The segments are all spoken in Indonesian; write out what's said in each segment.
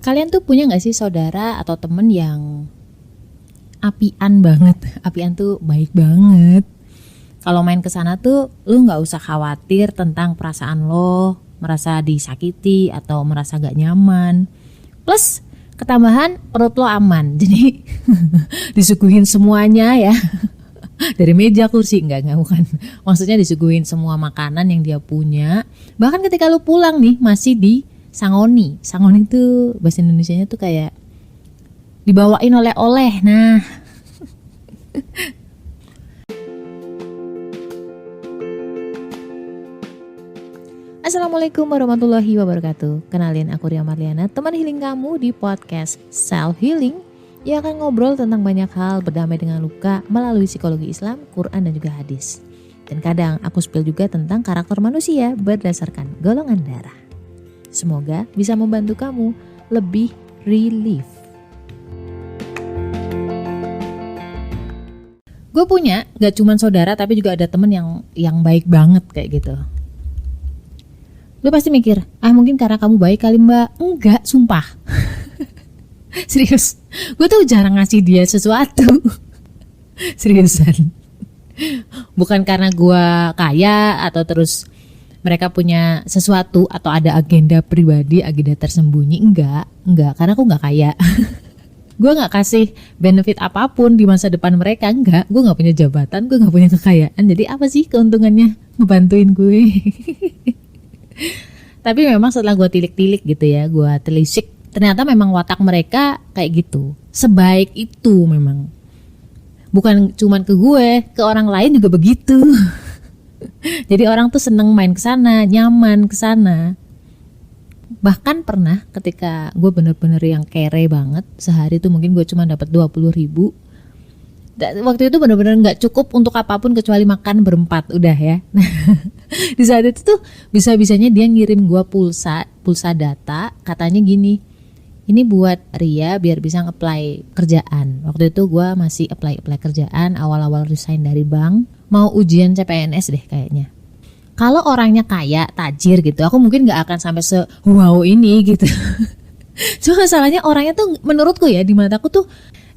Kalian tuh punya gak sih saudara atau temen yang apian banget? Apian tuh baik banget. Kalau main kesana tuh lu gak usah khawatir tentang perasaan lo merasa disakiti atau merasa gak nyaman. Plus ketambahan perut lo aman. Jadi disuguhin semuanya ya. Dari meja, kursi, enggak bukan. Maksudnya disuguhin semua makanan yang dia punya. Bahkan ketika lu pulang nih masih disangoni. Sangoni tuh bahasa Indonesianya tuh kayak dibawain oleh-oleh. Nah. Assalamualaikum warahmatullahi wabarakatuh. Kenalin, aku Ria Marliana, teman healing kamu di podcast Self Healing. Ia akan ngobrol tentang banyak hal, berdamai dengan luka melalui psikologi Islam, Quran dan juga hadis. Dan kadang aku spill juga tentang karakter manusia berdasarkan golongan darah. Semoga bisa membantu kamu lebih relief. Gue punya gak cuma saudara tapi juga ada temen yang baik banget kayak gitu. Lu pasti mikir, mungkin karena kamu baik kali mbak. Enggak, sumpah. Serius, gue tuh jarang ngasih dia sesuatu. Seriusan. Bukan karena gue kaya atau terus mereka punya sesuatu atau ada agenda pribadi, agenda tersembunyi. Enggak, karena aku gak kaya. Gue gak kasih benefit apapun di masa depan mereka. Enggak, gue gak punya jabatan, gue gak punya kekayaan. Jadi apa sih keuntungannya ngebantuin gue? Tapi memang setelah gue tilik-tilik gitu ya, gue telisik, ternyata memang watak mereka kayak gitu. Sebaik itu memang. Bukan cuman ke gue, ke orang lain juga begitu. Jadi orang tuh seneng main kesana, nyaman kesana. Bahkan pernah ketika gue bener-bener yang kere banget, sehari tuh mungkin gue cuma dapat 20.000. Waktu itu benar-benar nggak cukup untuk apapun kecuali makan berempat udah ya. Nah, di saat itu tuh bisa-bisanya dia ngirim gua pulsa data, katanya gini, ini buat Ria biar bisa nge-apply kerjaan. Waktu itu gua masih apply kerjaan, awal-awal resign dari bank, mau ujian CPNS deh kayaknya. Kalau orangnya kaya, tajir gitu, aku mungkin nggak akan sampai wow ini gitu. Cuma masalahnya orangnya tuh menurutku ya, di mataku tuh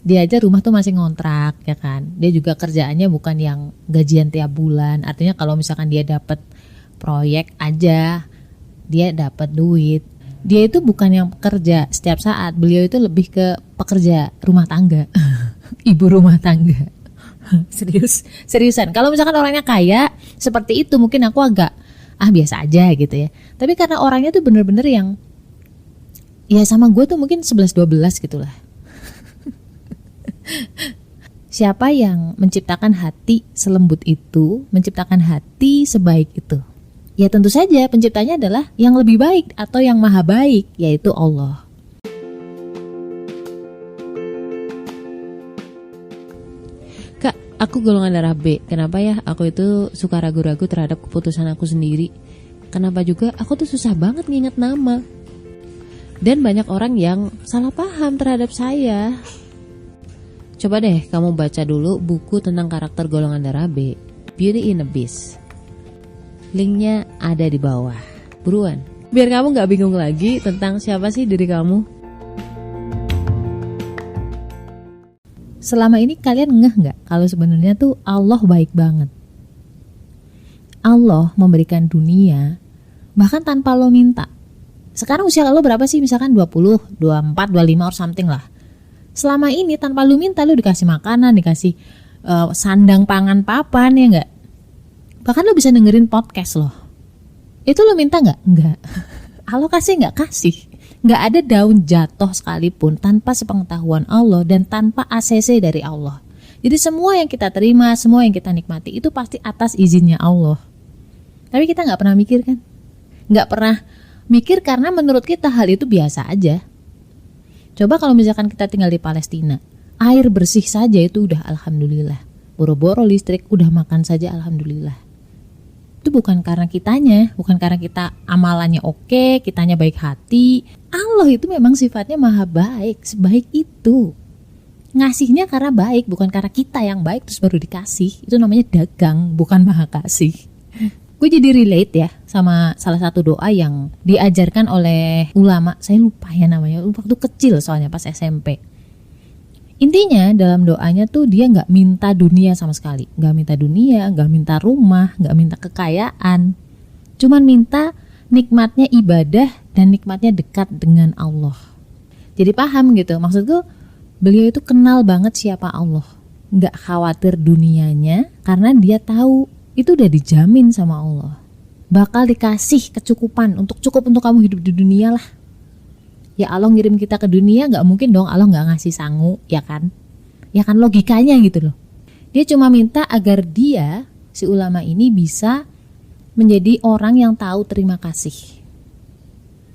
dia aja rumah tuh masih ngontrak ya kan. Dia juga kerjaannya bukan yang gajian tiap bulan. Artinya kalau misalkan dia dapat proyek aja, dia dapat duit. Dia itu bukan yang pekerja setiap saat. Beliau itu lebih ke pekerja rumah tangga. Ibu rumah tangga. Seriusan. Kalau misalkan orangnya kaya seperti itu mungkin aku agak biasa aja gitu ya. Tapi karena orangnya tuh bener-bener yang ya sama gue tuh mungkin 11-12 gitulah. Siapa yang menciptakan hati selembut itu, menciptakan hati sebaik itu? Ya tentu saja penciptanya adalah yang lebih baik atau yang maha baik, yaitu Allah. Kak, aku golongan darah B. Kenapa ya aku itu suka ragu-ragu terhadap keputusan aku sendiri? Kenapa juga aku tuh susah banget nginget nama? Dan banyak orang yang salah paham terhadap saya. Coba deh kamu baca dulu buku tentang karakter golongan darah B, Beauty in the Beast. Linknya ada di bawah. Buruan, biar kamu gak bingung lagi tentang siapa sih diri kamu. Selama ini kalian ngeh gak kalau sebenarnya tuh Allah baik banget. Allah memberikan dunia bahkan tanpa lo minta. Sekarang usia lo berapa sih? Misalkan 20, 24, 25 or something lah. Selama ini tanpa lu minta lu dikasih makanan, dikasih sandang pangan papan ya enggak? Bahkan lu bisa dengerin podcast loh. Itu lu minta enggak? Enggak. Allah kasih enggak? Kasih. Enggak ada daun jatuh sekalipun tanpa sepengetahuan Allah dan tanpa ACC dari Allah. Jadi semua yang kita terima, semua yang kita nikmati itu pasti atas izinnya Allah. Tapi kita enggak pernah mikir kan? Enggak pernah mikir karena menurut kita hal itu biasa aja. Coba kalau misalkan kita tinggal di Palestina, air bersih saja itu udah alhamdulillah. Boro-boro listrik, udah makan saja alhamdulillah. Itu bukan karena kitanya, bukan karena kita amalannya oke, kitanya baik hati. Allah itu memang sifatnya maha baik, sebaik itu. Ngasihnya karena baik, bukan karena kita yang baik terus baru dikasih. Itu namanya dagang, bukan maha kasih. Gue Gue jadi relate ya sama salah satu doa yang diajarkan oleh ulama. Saya lupa ya namanya, waktu kecil soalnya pas SMP. Intinya dalam doanya tuh dia gak minta dunia sama sekali. Gak minta dunia, gak minta rumah, gak minta kekayaan. Cuman minta nikmatnya ibadah dan nikmatnya dekat dengan Allah. Jadi paham gitu, maksudku beliau itu kenal banget siapa Allah. Gak khawatir dunianya karena dia tahu itu udah dijamin sama Allah. Bakal dikasih kecukupan, cukup untuk kamu hidup di dunia lah. Ya Allah ngirim kita ke dunia, gak mungkin dong Allah gak ngasih sangu, ya kan? Ya kan logikanya gitu loh. Dia cuma minta agar dia, si ulama ini bisa menjadi orang yang tahu terima kasih.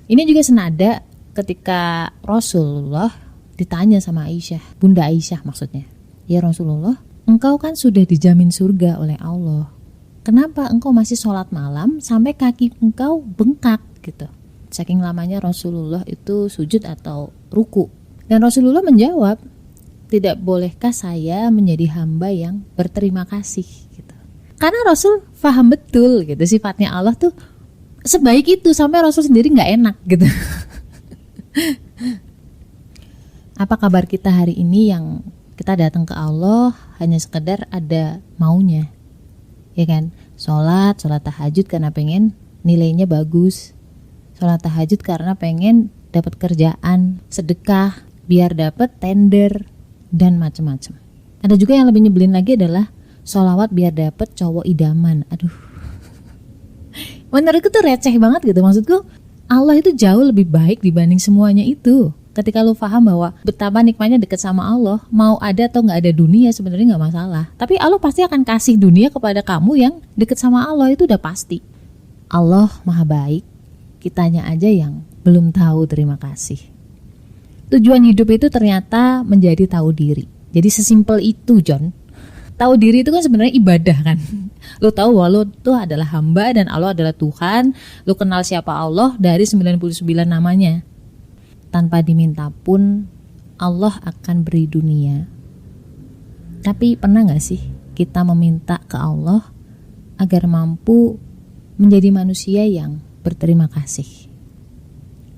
Ini juga senada ketika Rasulullah ditanya sama Aisyah, Bunda Aisyah maksudnya. Ya Rasulullah, engkau kan sudah dijamin surga oleh Allah. Kenapa engkau masih sholat malam sampai kaki engkau bengkak gitu? Saking lamanya Rasulullah itu sujud atau ruku. Dan Rasulullah menjawab, tidak bolehkah saya menjadi hamba yang berterima kasih gitu. Karena Rasul paham betul gitu sifatnya Allah tuh sebaik itu sampai Rasul sendiri gak enak gitu. Apa kabar kita hari ini yang kita datang ke Allah hanya sekedar ada maunya, ya kan? Sholat tahajud karena pengen nilainya bagus, sholat tahajud karena pengen dapat kerjaan, sedekah biar dapat tender dan macam-macam. Ada juga yang lebih nyebelin lagi adalah sholawat biar dapat cowok idaman. Aduh, menurutku tuh receh banget gitu. Maksudku Allah itu jauh lebih baik dibanding semuanya itu. Ketika lu paham bahwa betapa nikmatnya deket sama Allah, mau ada atau gak ada dunia sebenarnya gak masalah. Tapi Allah pasti akan kasih dunia kepada kamu yang deket sama Allah, itu udah pasti. Allah maha baik, kitanya aja yang belum tahu terima kasih. Tujuan hidup itu ternyata menjadi tahu diri. Jadi sesimpel itu John. Tahu diri itu kan sebenarnya ibadah kan. Lu tahu bahwa lu tuh adalah hamba dan Allah adalah Tuhan. Lu kenal siapa Allah dari 99 namanya. Tanpa diminta pun Allah akan beri dunia. Tapi pernah gak sih kita meminta ke Allah agar mampu menjadi manusia yang berterima kasih?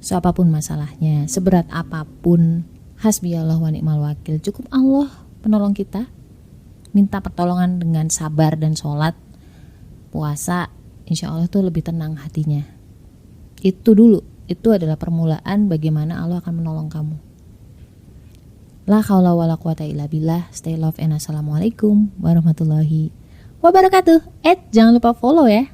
So apapun masalahnya, seberat apapun, hasbiyallah wa ni'mal wakil, cukup Allah penolong kita. Minta pertolongan dengan sabar dan sholat, puasa, insya Allah tuh lebih tenang hatinya. Itu dulu. Itu adalah permulaan bagaimana Allah akan menolong kamu. La haula wala quwata illa billah. Stay love and assalamualaikum warahmatullahi wabarakatuh. Jangan lupa follow ya.